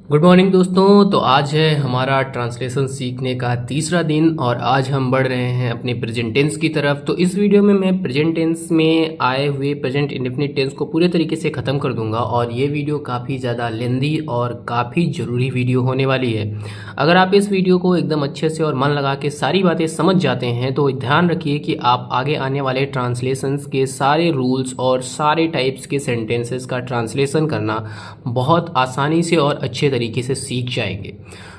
Good morning दोस्तों। तो आज है हमारा ट्रांसलेशन सीखने का तीसरा दिन और आज हम बढ़ रहे हैं अपने प्रेजेंट टेंस की तरफ। तो इस वीडियो में मैं प्रेजेंट टेंस में आए हुए प्रेजेंट इंडेफिनिट टेंस को पूरे तरीके से ख़त्म कर दूंगा और ये वीडियो काफ़ी ज़्यादा लेंदी और काफ़ी ज़रूरी वीडियो होने वाली है। अगर आप इस वीडियो को एकदम अच्छे से और मन लगा के सारी बातें समझ जाते हैं तो ध्यान रखिए कि आप आगे आने वाले ट्रांसलेशंस के सारे रूल्स और सारे टाइप्स के सेंटेंसेस का ट्रांसलेशन करना बहुत आसानी से और अच्छे तरीके से सीख जाएंगे।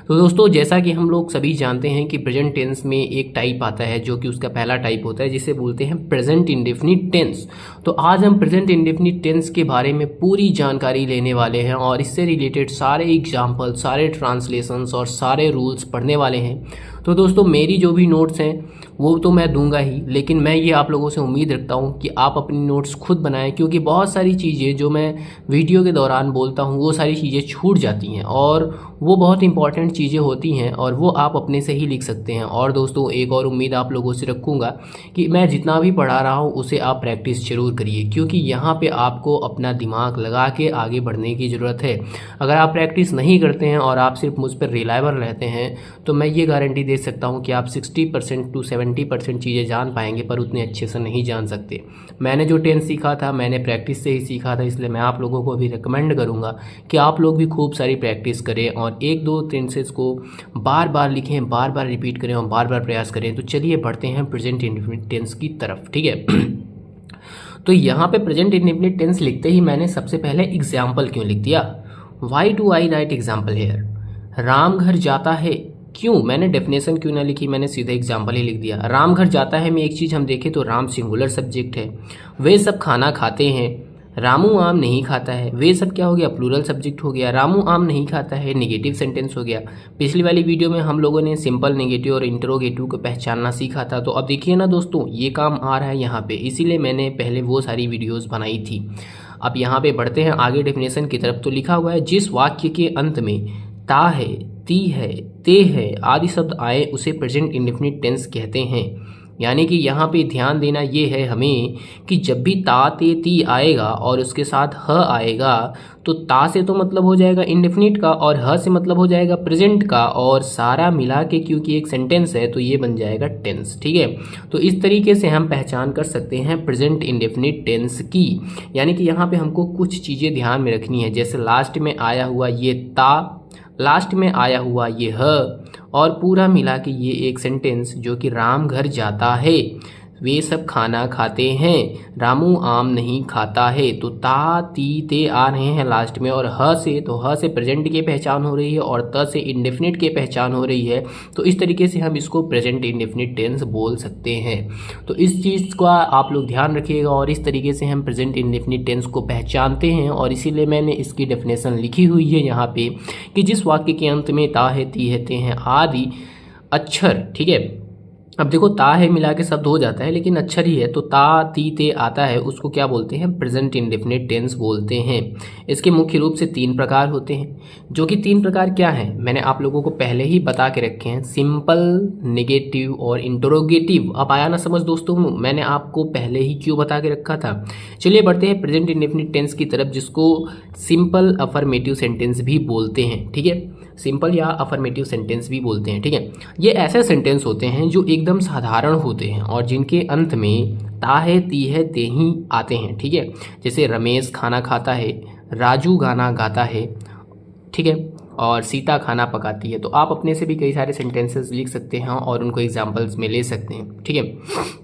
तो दोस्तों, जैसा कि हम लोग सभी जानते हैं कि प्रेजेंट टेंस में एक टाइप आता है जो कि उसका पहला टाइप होता है जिसे बोलते हैं प्रेजेंट इंडेफिनिट टेंस। तो आज हम प्रेजेंट इंडेफिनिट टेंस के बारे में पूरी जानकारी लेने वाले हैं और इससे रिलेटेड सारे एग्जाम्पल, सारे ट्रांसलेशंस और सारे रूल्स पढ़ने वाले हैं। तो दोस्तों, मेरी जो भी नोट्स हैं वो तो मैं दूंगा ही, लेकिन मैं ये आप लोगों से उम्मीद रखता हूँ कि आप अपनी नोट्स खुद बनाएं, क्योंकि बहुत सारी चीज़ें जो मैं वीडियो के दौरान बोलता हूँ वो सारी चीज़ें छूट जाती हैं और वो बहुत इंपॉर्टेंट चीज़ें होती हैं और वो आप अपने से ही लिख सकते हैं। और दोस्तों, एक और उम्मीद आप लोगों से रखूँगा कि मैं जितना भी पढ़ा रहा हूँ उसे आप प्रैक्टिस जरूर करिए, क्योंकि यहाँ पे आपको अपना दिमाग लगा के आगे बढ़ने की ज़रूरत है। अगर आप प्रैक्टिस नहीं करते हैं और आप सिर्फ मुझ पर रिलायबल रहते हैं तो मैं ये गारंटी दे सकता हूँ कि आप 60% to 70% चीज़ें जान पाएंगे, पर उतने अच्छे से नहीं जान सकते। मैंने जो टेंस सीखा था मैंने प्रैक्टिस से ही सीखा था, इसलिए मैं आप लोगों को भी रिकमेंड करूँगा कि आप लोग भी खूब सारी प्रैक्टिस करें और एक दो टेंसेस को बार बार लिखें, बार बार रिपीट करें और बार बार प्रयास करें। तो चलिए बढ़ते हैं प्रेजेंट इंडेफिनिट टेंस की तरफ, ठीक है। तो यहाँ पे प्रेजेंट इंडेफिनिट टेंस लिखते ही मैंने सबसे पहले एग्जाम्पल क्यों लिख दिया? Why do I right example hair? Ram घर जाता है क्यों? मैंने डेफिनेशन क्यों ना लिखी, मैंने सीधा एग्जाम्पल ही लिख दिया। राम घर जाता है में एक चीज़ हम देखें तो राम सिंगुलर सब्जेक्ट है। वे सब खाना खाते हैं। रामू आम नहीं खाता है। वे सब क्या हो गया? प्लूरल सब्जेक्ट हो गया। रामू आम नहीं खाता है नेगेटिव सेंटेंस हो गया। पिछली वाली वीडियो में हम लोगों ने सिंपल, नेगेटिव और इंटरोगेटिव को पहचानना सीखा था। तो अब देखिए ना दोस्तों, ये काम आ रहा है यहाँ पे, इसीलिए मैंने पहले वो सारी वीडियोज़ बनाई थी। अब यहाँ पे बढ़ते हैं आगे डेफिनेशन की तरफ। तो लिखा हुआ है जिस वाक्य के अंत में ता है, ती है, ते है आदि शब्द आए उसे प्रेजेंट इंडेफिनिट टेंस कहते हैं। यानी कि यहाँ पे ध्यान देना ये है हमें कि जब भी ता, ते, ती आएगा और उसके साथ ह आएगा तो ता से तो मतलब हो जाएगा इंडेफिनिट का और ह से मतलब हो जाएगा प्रेजेंट का, और सारा मिला के क्योंकि एक सेंटेंस है तो ये बन जाएगा टेंस, ठीक है। तो इस तरीके से हम पहचान कर सकते हैं प्रेजेंट इंडेफिनिट टेंस की। यानी कि यहाँ पे हमको कुछ चीज़ें ध्यान में रखनी है, जैसे लास्ट में आया हुआ ये ता, लास्ट में आया हुआ ये ह, और पूरा मिला के ये एक सेंटेंस जो कि राम घर जाता है, वे सब खाना खाते हैं, रामू आम नहीं खाता है। तो ता, ती, ते आ रहे हैं लास्ट में और ह से, तो ह से प्रेजेंट की पहचान हो रही है और त से इंडेफिनिट की पहचान हो रही है। तो इस तरीके से हम इसको प्रेजेंट इंडेफिनिट टेंस बोल सकते हैं। तो इस चीज़ का आप लोग ध्यान रखिएगा और इस तरीके से हम प्रेजेंट इंडेफिनिट टेंस को पहचानते हैं और इसीलिए मैंने इसकी डेफिनेशन लिखी हुई है यहाँ पे कि जिस वाक्य के अंत में ता है, ती है, ते हैं आदि अक्षर, ठीक है। अब देखो, ता है मिला के शब्द हो जाता है लेकिन अक्षर ही है, तो ता, ती, ते आता है उसको क्या बोलते हैं? प्रेजेंट इंडेफिनिट टेंस बोलते हैं। इसके मुख्य रूप से 3 प्रकार होते हैं, जो कि 3 प्रकार क्या हैं मैंने आप लोगों को पहले ही बता के रखे हैं, सिंपल, नेगेटिव और इंटरोगेटिव। अब आया ना समझ दोस्तों, मैंने आपको पहले ही क्यों बता के रखा था। चलिए बढ़ते हैं प्रेजेंट इंडेफिनिट टेंस की तरफ, जिसको सिंपल अफर्मेटिव सेंटेंस भी बोलते हैं, ठीक है। सिंपल या अफर्मेटिव सेंटेंस भी बोलते हैं, ठीक है। ये ऐसे सेंटेंस होते हैं जो एकदम साधारण होते हैं और जिनके अंत में ता है, ती है, ते ही आते हैं, ठीक है। जैसे रमेश खाना खाता है, राजू गाना गाता है, ठीक है, और सीता खाना पकाती है। तो आप अपने से भी कई सारे सेंटेंसेस लिख सकते हैं और उनको एग्जाम्पल्स में ले सकते हैं, ठीक है।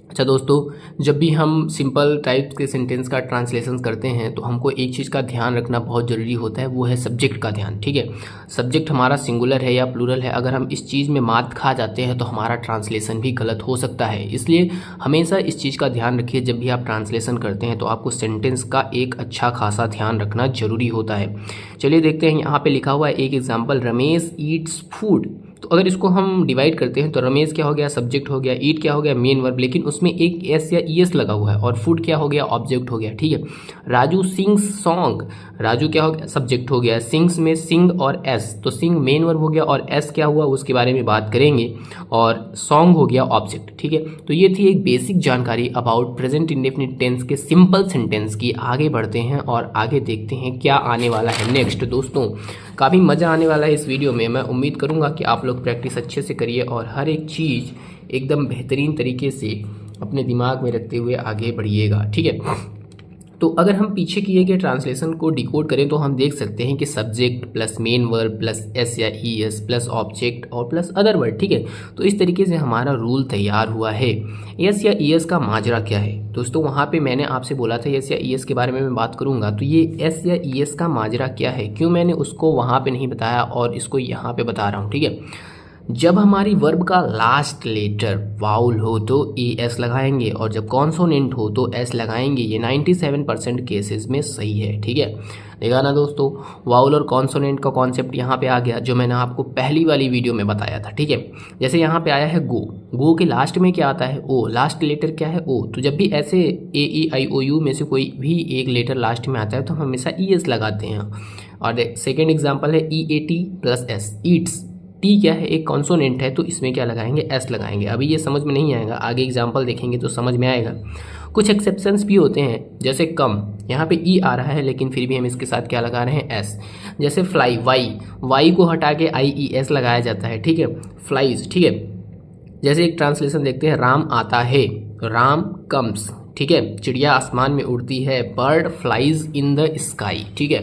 अच्छा दोस्तों, जब भी हम सिंपल टाइप के सेंटेंस का ट्रांसलेशन करते हैं तो हमको एक चीज़ का ध्यान रखना बहुत ज़रूरी होता है, वो है सब्जेक्ट का ध्यान, ठीक है। सब्जेक्ट हमारा सिंगुलर है या प्लूरल है, अगर हम इस चीज़ में मात खा जाते हैं तो हमारा ट्रांसलेशन भी गलत हो सकता है। इसलिए हमेशा इस चीज़ का ध्यान रखिए, जब भी आप ट्रांसलेशन करते हैं तो आपको सेंटेंस का एक अच्छा खासा ध्यान रखना जरूरी होता है। चलिए देखते हैं, यहाँ पर लिखा हुआ है एक एग्जाम्पल, रमेश ईट्स फूड, तो अगर इसको हम डिवाइड करते हैं तो रमेश क्या हो गया, सब्जेक्ट हो गया, ईट क्या हो गया, मेन वर्ब, लेकिन उसमें एक एस या ईएस लगा हुआ है, और फूड क्या हो गया, ऑब्जेक्ट हो गया। ठीक है, राजू सिंग्स सॉन्ग, राजू क्या हो गया, सब्जेक्ट हो गया, सिंग्स में सिंग और एस, तो सिंग मेन वर्ब हो गया, और एस क्या हुआ उसके बारे में बात करेंगे, और सॉन्ग हो गया ऑब्जेक्ट। ठीक है, तो ये थी एक बेसिक जानकारी अबाउट प्रेजेंट इंडेफिनिट टेंस के सिंपल सेंटेंस की। आगे बढ़ते हैं और आगे देखते हैं क्या आने वाला है नेक्स्ट। दोस्तों काफ़ी मज़ा आने वाला है इस वीडियो में, मैं उम्मीद करूँगा कि आप लोग प्रैक्टिस अच्छे से करिए और हर एक चीज़ एकदम बेहतरीन तरीके से अपने दिमाग में रखते हुए आगे बढ़िएगा। ठीक है, तो अगर हम पीछे किए गए ट्रांसलेशन को डिकोड करें तो हम देख सकते हैं कि subject plus main verb plus S या ई एस प्लस ऑब्जेक्ट और प्लस अदर वर्ड। ठीक है, तो इस तरीके से हमारा रूल तैयार हुआ है। एस या ई एस का माजरा क्या है दोस्तों, वहाँ पे मैंने आपसे बोला था एस या ई एस के बारे में मैं बात करूँगा, तो ये एस या ई एस का माजरा क्या है, क्यों मैंने उसको वहाँ पर नहीं बताया और इसको यहाँ पर बता रहा हूँ। ठीक है, जब हमारी वर्ब का लास्ट लेटर वाउल हो तो ए एस लगाएंगे, और जब कॉन्सोनेंट हो तो एस लगाएंगे। ये 97% केसेस में सही है। ठीक है, देखा ना दोस्तों, वाउल और कॉन्सोनेंट का कॉन्सेप्ट यहाँ पे आ गया जो मैंने आपको पहली वाली वीडियो में बताया था। ठीक है, जैसे यहाँ पे आया है गो, गो के लास्ट में क्या आता है, ओ, लास्ट लेटर क्या है, ओ, तो जब भी ऐसे ए ई आई ओ यू में से कोई भी एक लेटर लास्ट में आता है तो हम हमेशा ई एस लगाते हैं। और सेकेंड एग्जाम्पल है E A T plus S, eats, T क्या है, एक कॉन्सोनेंट है, तो इसमें क्या लगाएंगे, एस लगाएंगे। अभी ये समझ में नहीं आएगा, आगे एग्जांपल देखेंगे तो समझ में आएगा। कुछ एक्सेप्शंस भी होते हैं, जैसे कम, यहाँ पे ई आ रहा है लेकिन फिर भी हम इसके साथ क्या लगा रहे हैं, एस। जैसे फ्लाई, वाई, वाई को हटा के आई ई एस लगाया जाता है। ठीक है, फ्लाइज। ठीक है, जैसे एक ट्रांसलेशन देखते हैं, राम आता है, राम कम्स। ठीक है, चिड़िया आसमान में उड़ती है, bird flies in the sky. ठीक है,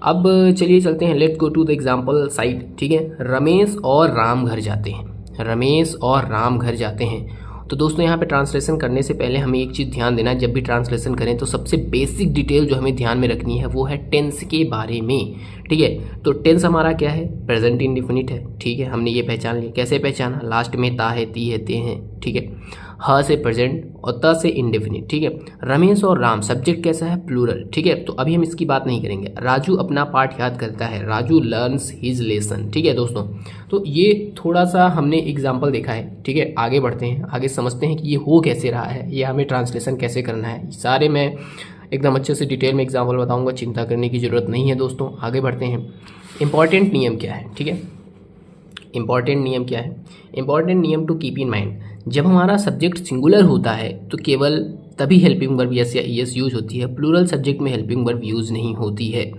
अब चलिए चलते हैं, let's go to the example side. ठीक है, रमेश और राम घर जाते हैं, रमेश और राम घर जाते हैं। तो दोस्तों यहाँ पे ट्रांसलेशन करने से पहले हमें एक चीज़ ध्यान देना है, जब भी ट्रांसलेशन करें तो सबसे बेसिक डिटेल जो हमें ध्यान में रखनी है वो है टेंस के बारे में। ठीक है, तो टेंस हमारा क्या है, प्रेजेंट इंडेफिनिट है। ठीक है, हमने ये पहचान लिया। कैसे पहचाना, लास्ट में ता है, ती है, ते हैं। ठीक है, ह से प्रेजेंट और त से इंडेफिनिट। ठीक है, रमेश और राम, सब्जेक्ट कैसा है, प्लूरल। ठीक है, तो अभी हम इसकी बात नहीं करेंगे। राजू अपना पाठ याद करता है, राजू लर्न्स हिज लेसन। ठीक है दोस्तों, तो ये थोड़ा सा हमने एग्जाम्पल देखा है। ठीक है, आगे बढ़ते हैं, आगे समझते हैं कि ये हो कैसे रहा है, ये हमें ट्रांसलेशन कैसे करना है। सारे मैं एकदम अच्छे से डिटेल में एग्जाम्पल बताऊँगा, चिंता करने की ज़रूरत नहीं है दोस्तों। आगे बढ़ते हैं, इंपॉर्टेंट नियम क्या है। ठीक है, इंपॉर्टेंट नियम क्या है, इंपॉर्टेंट नियम टू कीप इन माइंड, जब हमारा सब्जेक्ट सिंगुलर होता है तो केवल तभी हेल्पिंग वर्ब यस या ईएस यूज होती है, प्लूरल सब्जेक्ट में हेल्पिंग वर्ब यूज नहीं होती है।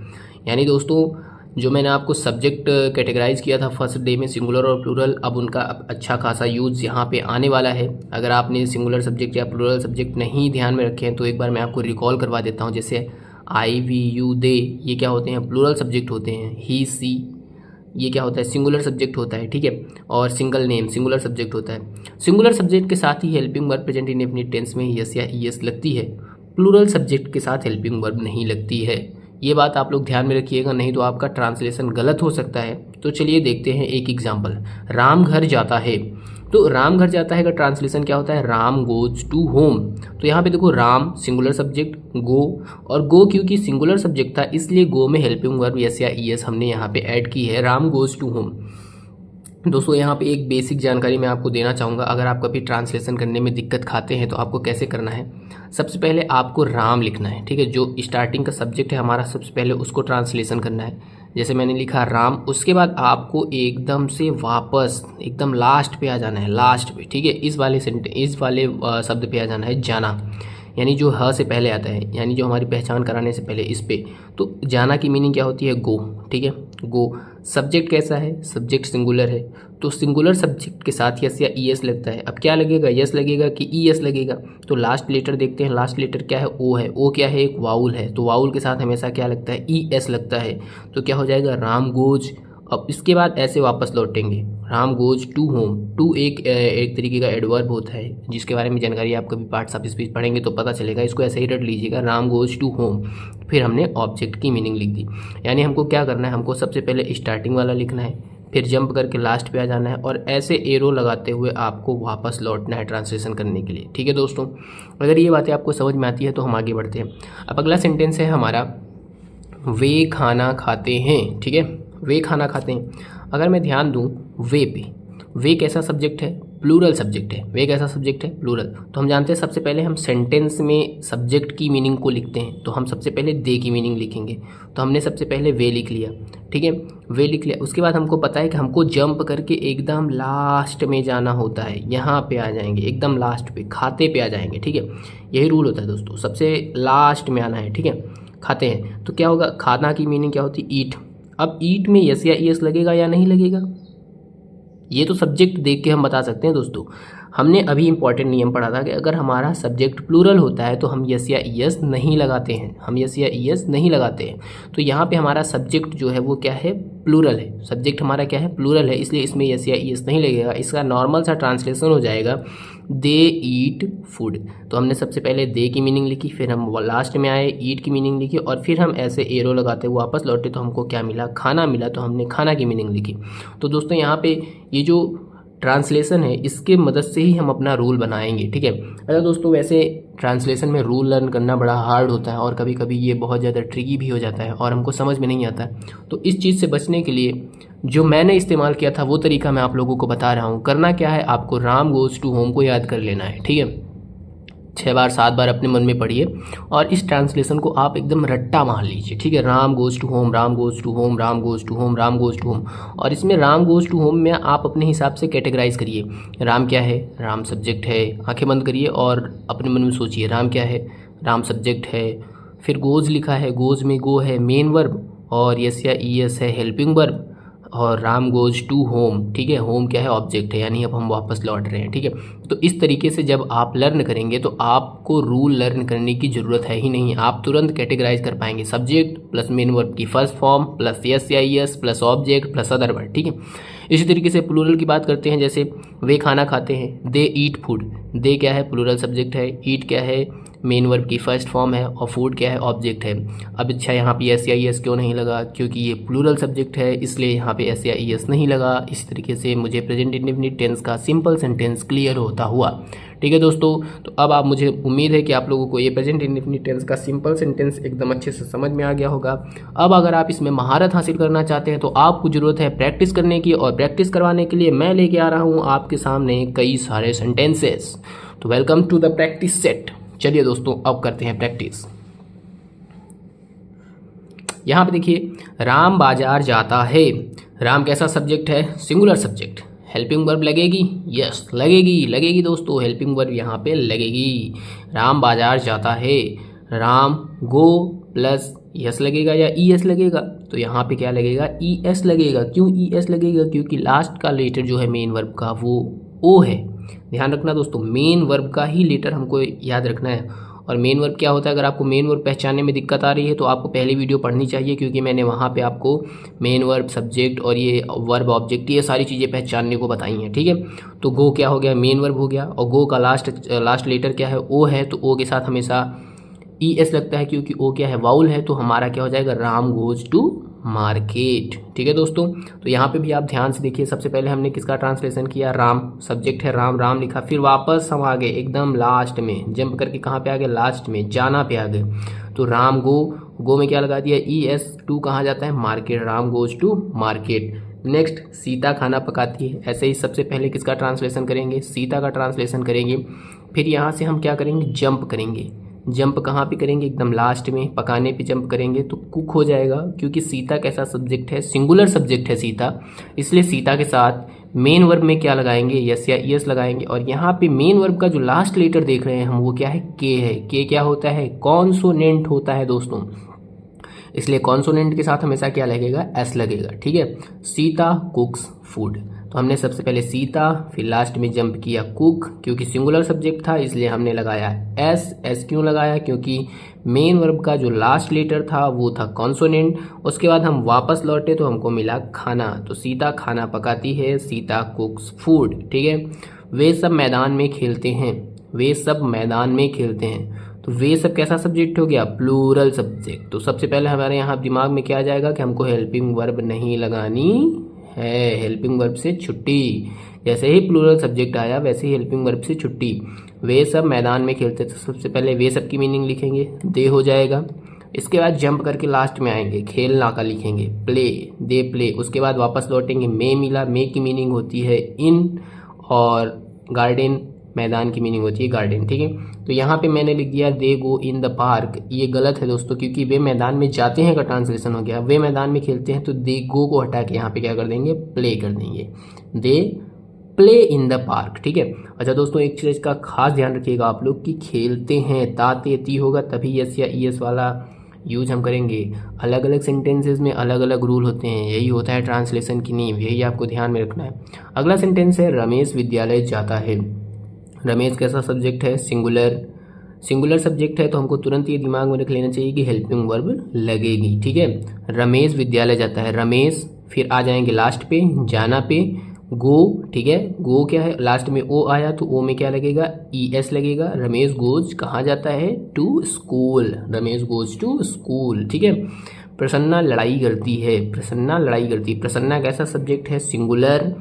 यानी दोस्तों जो मैंने आपको सब्जेक्ट कैटेगराइज किया था फर्स्ट डे में, सिंगुलर और प्लूरल, अब उनका अच्छा खासा यूज यहाँ पे आने वाला है। अगर आपने सिंगुलर सब्जेक्ट या प्लूरल सब्जेक्ट नहीं ध्यान में रखे हैं तो एक बार मैं आपको रिकॉल करवा देता हूँ। जैसे आई, वी, यू, दे, ये क्या होते हैं, प्लूरल सब्जेक्ट होते हैं। ही, सी, ये क्या होता है, सिंगुलर सब्जेक्ट होता है। ठीक है, और सिंगल नेम सिंगुलर सब्जेक्ट होता है। सिंगुलर सब्जेक्ट के साथ ही helping verb present indefinite tense में यस या ईएस लगती है, प्लूरल सब्जेक्ट के साथ हेल्पिंग वर्ब नहीं लगती है। ये बात आप लोग ध्यान में रखिएगा, नहीं तो आपका ट्रांसलेशन गलत हो सकता है। तो चलिए देखते हैं एक एग्जाम्पल, राम घर जाता है। तो राम घर जाता है का ट्रांसलेशन क्या होता है, राम गोज टू होम। तो यहाँ पे देखो, राम सिंगुलर सब्जेक्ट, गो, और गो क्योंकि सिंगुलर सब्जेक्ट था इसलिए गो में हेल्पिंग वर्ब यस या ईएस हमने यहाँ पे ऐड की है, राम गोज टू होम। दोस्तों यहाँ पे एक बेसिक जानकारी मैं आपको देना चाहूँगा, अगर आप कभी ट्रांसलेशन करने में दिक्कत खाते हैं तो आपको कैसे करना है। सबसे पहले आपको राम लिखना है। ठीक है, जो स्टार्टिंग का सब्जेक्ट है हमारा, सबसे पहले उसको ट्रांसलेशन करना है। जैसे मैंने लिखा राम, उसके बाद आपको एकदम से वापस एकदम लास्ट पे आ जाना है, लास्ट पे। ठीक है, इस वाले शब्द पे आ जाना है, जाना, यानी जो ह से पहले आता है, यानी जो हमारी पहचान कराने से पहले इस पे। तो जाना की मीनिंग क्या होती है, गो। ठीक है, गो। सब्जेक्ट कैसा है, सब्जेक्ट सिंगुलर है, तो सिंगुलर सब्जेक्ट के साथ यस या ईएस लगता है। अब क्या लगेगा, यस लगेगा कि ईएस लगेगा, तो लास्ट लेटर देखते हैं। लास्ट लेटर क्या है, ओ है। ओ क्या है, एक वाउल है, तो वाउल के साथ हमेशा क्या लगता है, ईएस लगता है। तो क्या हो जाएगा, राम गोज। अब इसके बाद ऐसे वापस लौटेंगे, राम गोज टू होम। टू एक तरीके का एडवर्ब होता है, जिसके बारे में जानकारी आप कभी पार्ट्स ऑफ स्पीच पढ़ेंगे तो पता चलेगा। इसको ऐसे ही रट लीजिएगा, राम गोज टू होम। फिर हमने ऑब्जेक्ट की मीनिंग लिख दी। यानी हमको क्या करना है, हमको सबसे पहले स्टार्टिंग वाला लिखना है, फिर जंप करके लास्ट पे आ जाना है, और ऐसे एरो लगाते हुए आपको वापस लौटना है ट्रांसलेशन करने के लिए। ठीक है दोस्तों, अगर ये बातें आपको समझ में आती है तो हम आगे बढ़ते हैं। अब अगला सेंटेंस है हमारा, वे खाना खाते हैं। ठीक है, वे खाना खाते हैं। अगर मैं ध्यान दूँ वे पे, वे कैसा सब्जेक्ट है, प्लूरल सब्जेक्ट है। वे कैसा सब्जेक्ट है, प्लूरल। तो हम जानते हैं सबसे पहले हम सेंटेंस में सब्जेक्ट की मीनिंग को लिखते हैं, तो हम सबसे पहले दे की मीनिंग लिखेंगे। तो हमने सबसे पहले वे लिख लिया, ठीक है, वे लिख लिया। उसके बाद हमको पता है कि हमको जंप करके एकदम लास्ट में जाना होता है, यहाँ पे आ जाएंगे एकदम लास्ट पे, खाते पे आ जाएंगे, ठीक है। यही रूल होता है दोस्तों, सबसे लास्ट में आना है, ठीक है। खाते हैं तो क्या होगा, खाना की मीनिंग क्या होती है, ईट। अब ईट में यस या ईएस लगेगा या नहीं लगेगा, ये तो सब्जेक्ट देख के हम बता सकते हैं दोस्तों। हमने अभी इंपॉर्टेंट नियम पढ़ा था कि अगर हमारा सब्जेक्ट प्लूरल होता है तो हम यस या ईएस नहीं लगाते हैं, हम यस या ईएस नहीं लगाते हैं। तो यहाँ पे हमारा सब्जेक्ट जो है वो क्या है, प्लूरल है। सब्जेक्ट हमारा क्या है, प्लूरल है, इसलिए इसमें यस या ईएस नहीं लगेगा। इसका नॉर्मल सा ट्रांसलेशन हो जाएगा दे ईट फूड। तो हमने सबसे पहले दे की मीनिंग लिखी, फिर हम लास्ट में आए ईट की मीनिंग लिखी, और फिर हम ऐसे एरो लगाते हुए वापस लौटे तो हमको क्या मिला, खाना मिला। तो हमने खाना की मीनिंग लिखी। तो दोस्तों यहाँ पे ये जो ट्रांसलेशन है इसके मदद से ही हम अपना रूल बनाएंगे, ठीक है। अच्छा दोस्तों, वैसे ट्रांसलेशन में रूल लर्न करना बड़ा हार्ड होता है और कभी कभी ये बहुत ज़्यादा ट्रिकी भी हो जाता है और हमको समझ में नहीं आता है। तो इस चीज़ से बचने के लिए जो मैंने इस्तेमाल किया था वो तरीका मैं आप लोगों को बता रहा हूँ। करना क्या है, आपको राम गोज़ टू होम को याद कर लेना है, ठीक है। 6 बार 7 बार अपने मन में पढ़िए और इस ट्रांसलेशन को आप एकदम रट्टा मार लीजिए, ठीक है। Ram goes to home, Ram goes to home, Ram goes to home, Ram goes to home. और इसमें राम गोज़ टू होम में आप अपने हिसाब से कैटेगराइज करिए। राम क्या है, राम सब्जेक्ट है, आंखें बंद करिए और अपने मन में सोचिए राम क्या है, राम सब्जेक्ट है। फिर गोज़ लिखा है, गोज़ में गो है मेन वर्ब और यस या ईएस है हेल्पिंग वर्ब, और राम गोज़ टू होम, ठीक है। होम क्या है, ऑब्जेक्ट है, यानी अब हम वापस लौट रहे हैं, ठीक है। तो इस तरीके से जब आप लर्न करेंगे तो आपको रूल लर्न करने की ज़रूरत है ही नहीं, आप तुरंत कैटेगराइज कर पाएंगे। सब्जेक्ट प्लस मेन वर्ब की फर्स्ट फॉर्म प्लस यस या ES plus object plus other word, ठीक है। इसी तरीके से प्लूरल की बात करते हैं, जैसे वे खाना खाते हैं, दे ईट फूड। दे क्या है, प्लूरल सब्जेक्ट है, ईट क्या है, मेन वर्ब की फर्स्ट फॉर्म है, और फूड क्या है, ऑब्जेक्ट है। अब अच्छा यहाँ पे एस या ई एस क्यों नहीं लगा, क्योंकि ये प्लूरल सब्जेक्ट है इसलिए यहाँ पे एस या ई एस नहीं लगा। इस तरीके से मुझे प्रेजेंट इंडेफिनिट टेंस का सिंपल सेंटेंस क्लियर होता हुआ, ठीक है दोस्तों। तो अब आप, मुझे उम्मीद है कि आप लोगों को ये प्रेजेंट इंडेफिनिट टेंस का सिंपल सेंटेंस एकदम अच्छे से समझ में आ गया होगा। अब अगर आप इसमें महारत हासिल करना चाहते हैं तो आपको ज़रूरत है प्रैक्टिस करने की, और प्रैक्टिस करवाने के लिए मैं लेके आ रहा हूँ आपके सामने कई सारे सेंटेंसेस। तो welcome to the practice set. चलिए दोस्तों अब करते हैं प्रैक्टिस। यहाँ पे देखिए, राम बाजार जाता है। राम कैसा सब्जेक्ट है, सिंगुलर सब्जेक्ट। हेल्पिंग वर्ब लगेगी, यस लगेगी, लगेगी दोस्तों, हेल्पिंग वर्ब यहाँ पे लगेगी। राम बाजार जाता है, राम गो प्लस यस लगेगा या ई एस लगेगा, तो यहाँ पे क्या लगेगा, ई एस लगेगा। क्यों ई एस लगेगा, क्योंकि लास्ट का लेटर जो है मेन वर्ब का वो ओ है। ध्यान रखना दोस्तों, मेन वर्ब का ही लेटर हमको याद रखना है। और मेन वर्ब क्या होता है, अगर आपको मेन वर्ब पहचानने में दिक्कत आ रही है तो आपको पहली वीडियो पढ़नी चाहिए, क्योंकि मैंने वहाँ पे आपको मेन वर्ब, सब्जेक्ट और ये वर्ब ऑब्जेक्ट ये सारी चीज़ें पहचानने को बताई हैं, ठीक है। तो गो क्या हो गया, मेन वर्ब हो गया, और गो का लास्ट लेटर क्या है, ओ है, तो ओ के साथ हमेशा ई एस लगता है, क्योंकि ओ क्या है, वाउल है। तो हमारा क्या हो जाएगा, राम गोज टू मार्केट, ठीक है दोस्तों। तो यहाँ पे भी आप ध्यान से देखिए, सबसे पहले हमने किसका ट्रांसलेशन किया, राम सब्जेक्ट है, राम राम लिखा, फिर वापस हम आ गए एकदम लास्ट में, जंप करके कहाँ पे आ गए, लास्ट में, जाना पे आ गए। तो राम गो में क्या लगा दिया, ई एस, टू कहाँ जाता है, market, Ram goes to market. Next, Sita खाना पकाती है। ऐसे ही सबसे पहले किसका ट्रांसलेशन करेंगे, सीता का ट्रांसलेशन करेंगे। फिर यहाँ से हम क्या करेंगे, जंप करेंगे। जंप कहाँ पे करेंगे, एकदम लास्ट में, पकाने पे जंप करेंगे तो कुक हो जाएगा, क्योंकि सीता कैसा सब्जेक्ट है, सिंगुलर सब्जेक्ट है सीता, इसलिए सीता के साथ मेन वर्ब में क्या लगाएंगे, यस या यस लगाएंगे। और यहाँ पे मेन वर्ब का जो लास्ट लेटर देख रहे हैं हम, वो क्या है, के है। के क्या होता है, कॉन्सोनेंट होता है दोस्तों, इसलिए कॉन्सोनेंट के साथ हमेशा क्या लगेगा, एस लगेगा, ठीक है। सीता कुक्स फूड, तो हमने सबसे पहले सीता, फिर लास्ट में जंप किया कुक, क्योंकि सिंगुलर सब्जेक्ट था इसलिए हमने लगाया एस। एस क्यों लगाया, क्योंकि मेन वर्ब का जो लास्ट लेटर था वो था कॉन्सोनेंट। उसके बाद हम वापस लौटे तो हमको मिला खाना, तो सीता खाना पकाती है, सीता कुक्स फूड, ठीक है। वे सब मैदान में खेलते हैं, वे सब मैदान में खेलते हैं, तो वे सब कैसा सब्जेक्ट हो गया, प्लूरल सब्जेक्ट। तो सबसे पहले हमारे यहाँ दिमाग में क्या आ जाएगा कि हमको हेल्पिंग वर्ब नहीं लगानी है, हेल्पिंग वर्ब से छुट्टी। जैसे ही प्लूरल सब्जेक्ट आया वैसे ही हेल्पिंग वर्ब से छुट्टी। वे सब मैदान में खेलते, तो सबसे पहले वे सब की मीनिंग लिखेंगे, दे हो जाएगा। इसके बाद जंप करके लास्ट में आएंगे, खेलना का लिखेंगे, प्ले, दे प्ले। उसके बाद वापस लौटेंगे, मे मिला, मे की मीनिंग होती है इन, और गार्डन, मैदान की मीनिंग होती है गार्डन, ठीक है। तो यहाँ पे मैंने लिख दिया दे गो इन द पार्क। ये गलत है दोस्तों, क्योंकि वे मैदान में जाते हैं का ट्रांसलेशन हो गया, वे मैदान में खेलते हैं, तो दे गो को हटा के यहाँ पे क्या कर देंगे, प्ले कर देंगे, they play in the park, ठीक है। अच्छा दोस्तों, एक चीज़ का खास ध्यान रखिएगा आप लोग कि खेलते हैं ताते ती होगा तभी यस या ईएस वाला यूज हम करेंगे। अलग अलग सेंटेंसेस में अलग अलग रूल होते हैं, यही होता है ट्रांसलेशन की नींव, यही आपको ध्यान में रखना है। अगला सेंटेंस है रमेश विद्यालय जाता है। रमेश कैसा सब्जेक्ट है, सिंगुलर, सिंगुलर सब्जेक्ट है, तो हमको तुरंत ये दिमाग में रख लेना चाहिए कि हेल्पिंग वर्ब लगेगी, ठीक है। रमेश विद्यालय जाता है, रमेश, फिर आ जाएंगे लास्ट पे जाना पे, गो, ठीक है। गो क्या है, लास्ट में ओ आया तो ओ में क्या लगेगा, ES लगेगा। रमेश गोज कहाँ जाता है, to school, Ramesh goes to school, ठीक है। प्रसन्ना लड़ाई करती है, प्रसन्ना लड़ाई करती है, प्रसन्ना कैसा सब्जेक्ट है, सिंगुलर,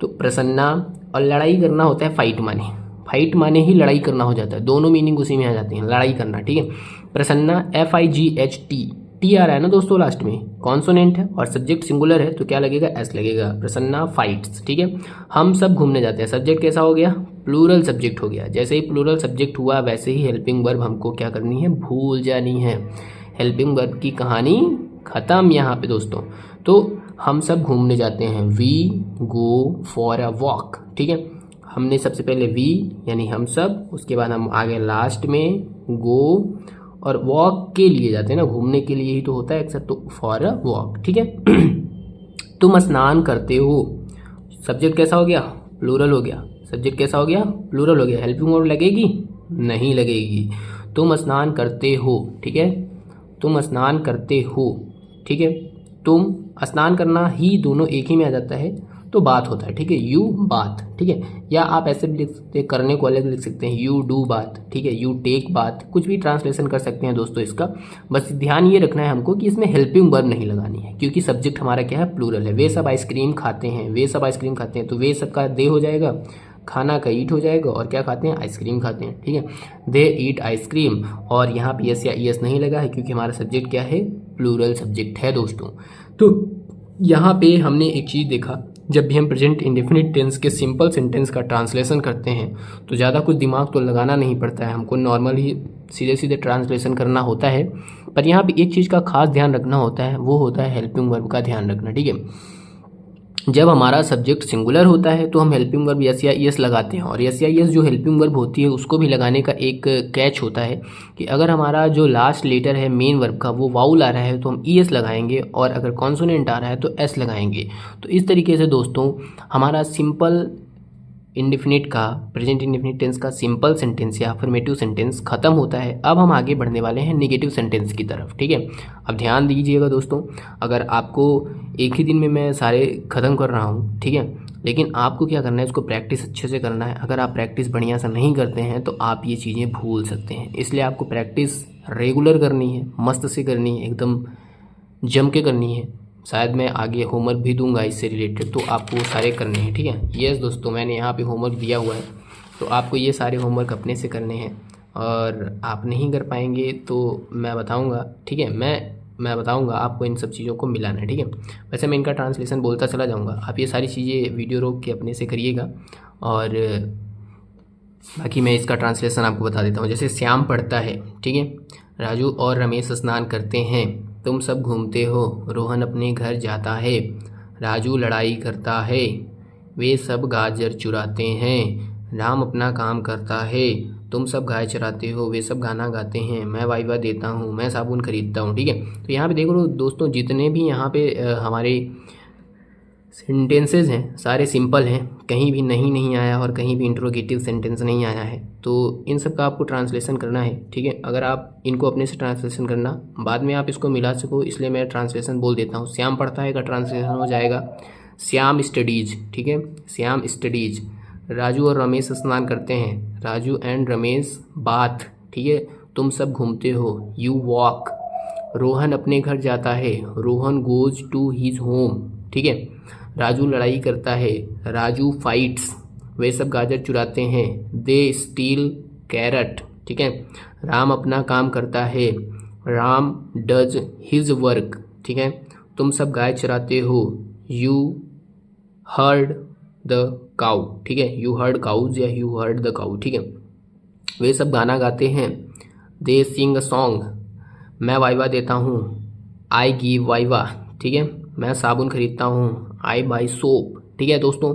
तो प्रसन्ना, और लड़ाई करना होता है फाइट माने, फाइट माने ही लड़ाई करना हो जाता है, दोनों मीनिंग उसी में आ जाती हैं, लड़ाई करना, ठीक है। प्रसन्ना FIGHT, टी आ रहा है ना दोस्तों लास्ट में, कॉन्सोनेंट है और सब्जेक्ट सिंगुलर है तो क्या लगेगा, एस लगेगा। प्रसन्ना फाइट्स, ठीक है। हम सब घूमने जाते हैं, सब्जेक्ट कैसा हो गया, प्लूरल सब्जेक्ट हो गया। जैसे ही प्लूरल सब्जेक्ट हुआ वैसे ही हेल्पिंग वर्ब हमको क्या करनी है, भूल जानी है। हेल्पिंग वर्ब की कहानी खत्म यहाँ पे दोस्तों। तो हम सब घूमने जाते हैं, we go for a walk, ठीक है। हमने सबसे पहले वी यानी हम सब, उसके बाद हम आगे लास्ट में गो, और वॉक के लिए जाते हैं ना, घूमने के लिए ही तो होता है अक्सर, तो फॉर अ वॉक, ठीक है। तुम स्नान करते हो, सब्जेक्ट कैसा हो गया, प्लूरल हो गया, सब्जेक्ट कैसा हो गया, प्लूरल हो गया। हेल्पिंग वर्ब लगेगी, नहीं लगेगी। तुम स्नान करते हो, ठीक है, तुम स्नान करते हो, ठीक है। तुम, स्नान करना ही दोनों एक ही में आ जाता है तो बात होता है, ठीक है, यू बात, ठीक है। या आप ऐसे भी लिख सकते हैं, करने को अलग लिख सकते हैं, यू डू बात, ठीक है, यू टेक बात, कुछ भी ट्रांसलेशन कर सकते हैं दोस्तों इसका। बस ध्यान ये रखना है हमको कि इसमें हेल्पिंग वर्ब नहीं लगानी है, क्योंकि सब्जेक्ट हमारा क्या है, प्लूरल है। वे सब आइसक्रीम खाते हैं, वे सब आइसक्रीम खाते हैं, तो वे सब का दे हो जाएगा, खाना का ईट हो जाएगा, और क्या खाते हैं, आइसक्रीम खाते हैं, ठीक है। दे ईट आइसक्रीम, और यहाँ पे यस या ईएस नहीं लगा है क्योंकि हमारा सब्जेक्ट क्या है, प्लूरल सब्जेक्ट है दोस्तों। तो यहाँ पे हमने एक चीज़ देखा, जब भी हम प्रेजेंट इंडेफिनिट टेंस के सिंपल सेंटेंस का ट्रांसलेशन करते हैं तो ज़्यादा कुछ दिमाग तो लगाना नहीं पड़ता है, हमको नॉर्मल ही सीधे सीधे ट्रांसलेशन करना होता है। पर यहाँ पे एक चीज़ का खास ध्यान रखना होता है, वो होता है हेल्पिंग वर्ब का ध्यान रखना, ठीक है। जब हमारा सब्जेक्ट सिंगुलर होता है तो हम हेल्पिंग वर्ब यस या ईएस लगाते हैं, और यस या ईएस जो हेल्पिंग वर्ब होती है उसको भी लगाने का एक कैच होता है कि अगर हमारा जो लास्ट लेटर है मेन वर्ब का वो वाउल आ रहा है तो हम ईएस लगाएंगे, और अगर कॉन्सोनेंट आ रहा है तो एस लगाएंगे। तो इस तरीके से दोस्तों हमारा सिंपल इंडेफिनिट का, प्रेजेंट इंडेफिनिट टेंस का सिंपल सेंटेंस या अफर्मेटिव सेंटेंस खत्म होता है। अब हम आगे बढ़ने वाले हैं नेगेटिव सेंटेंस की तरफ, ठीक है। अब ध्यान दीजिएगा दोस्तों, अगर आपको एक ही दिन में मैं सारे ख़त्म कर रहा हूँ, ठीक है, लेकिन आपको क्या करना है, इसको प्रैक्टिस अच्छे से करना है। अगर आप प्रैक्टिस बढ़िया से नहीं करते हैं तो आप ये चीज़ें भूल सकते हैं, इसलिए आपको प्रैक्टिस रेगुलर करनी है, मस्त से करनी है, एकदम जम के करनी है। शायद मैं आगे होमवर्क भी दूंगा इससे रिलेटेड, तो आपको सारे करने हैं, ठीक है। यस दोस्तों, मैंने यहाँ पे होमवर्क दिया हुआ है, तो आपको ये सारे होमवर्क अपने से करने हैं, और आप नहीं कर पाएंगे तो मैं बताऊंगा, ठीक है, मैं बताऊंगा आपको इन सब चीज़ों को मिलाना है, ठीक है। वैसे मैं इनका ट्रांसलेशन बोलता चला जाऊँगा, आप ये सारी चीज़ें वीडियो रोक के अपने से करिएगा, और बाकी मैं इसका ट्रांसलेशन आपको बता देता हूँ। जैसे श्याम पढ़ता है, ठीक है, राजू और रमेश स्नान करते हैं, तुम सब घूमते हो, रोहन अपने घर जाता है, राजू लड़ाई करता है, वे सब गाजर चुराते हैं, राम अपना काम करता है, तुम सब गाय चराते हो, वे सब गाना गाते हैं, मैं वाइवा देता हूँ, मैं साबुन खरीदता हूँ, ठीक है। तो यहाँ पे देखो दोस्तों, जितने भी यहाँ पे हमारे सेंटेंसेस हैं सारे सिंपल हैं, कहीं भी नहीं आया और कहीं भी इंट्रोगेटिव सेंटेंस नहीं आया है, तो इन सब का आपको ट्रांसलेशन करना है, ठीक है। अगर आप इनको अपने से ट्रांसलेशन करना, बाद में आप इसको मिला सको, इसलिए मैं ट्रांसलेशन बोल देता हूँ। श्याम पढ़ता है का ट्रांसलेशन हो जाएगा श्याम स्टडीज, ठीक है, श्याम स्टडीज। राजू और रमेश स्नान करते हैं, राजू एंड रमेश बाथ, ठीक है, तुम सब घूमते हो, यू वॉक। रोहन अपने घर जाता है, Rohan goes to his home, ठीक है। राजू लड़ाई करता है, राजू फाइट्स। वे सब गाजर चुराते हैं, दे स्टील कैरट, ठीक है। राम अपना काम करता है, राम डज हिज वर्क, ठीक है। तुम सब गाय चराते हो, यू हर्ड द काउ, ठीक है। यू हर्ड काउज या यू हर्ड द काउ, ठीक है। वे सब गाना गाते हैं, दे सिंग अ सॉन्ग। मैं वाइवा देता हूँ, आई गिव वाइवा, ठीक है। मैं साबुन खरीदता हूँ, आई बाई सोप, ठीक है दोस्तों।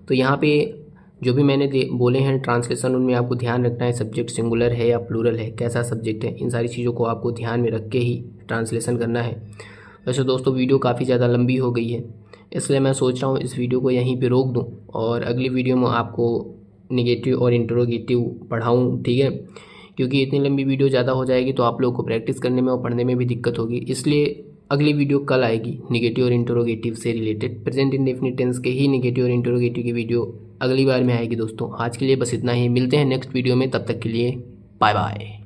तो यहाँ पे जो भी मैंने बोले हैं ट्रांसलेशन, उनमें आपको ध्यान रखना है सब्जेक्ट सिंगुलर है या प्लूरल है, कैसा सब्जेक्ट है, इन सारी चीज़ों को आपको ध्यान में रख के ही ट्रांसलेशन करना है। वैसे दोस्तों वीडियो काफ़ी ज़्यादा लंबी हो गई है, इसलिए मैं सोच रहा हूँ इस वीडियो को यहीं पे रोक दूँ और अगली वीडियो में आपको निगेटिव और इंटरोगेटिव पढ़ाऊँ, ठीक है। क्योंकि इतनी लंबी वीडियो ज़्यादा हो जाएगी तो आप लोगों को प्रैक्टिस करने में और पढ़ने में भी दिक्कत होगी, इसलिए अगली वीडियो कल आएगी निगेटिव और इंटरोगेटिव से रिलेटेड। प्रेजेंट इंडेफिनिट टेंस के ही निगेटिव और इंटरोगेटिव की वीडियो अगली बार में आएगी दोस्तों। आज के लिए बस इतना ही, मिलते हैं नेक्स्ट वीडियो में, तब तक के लिए बाय बाय।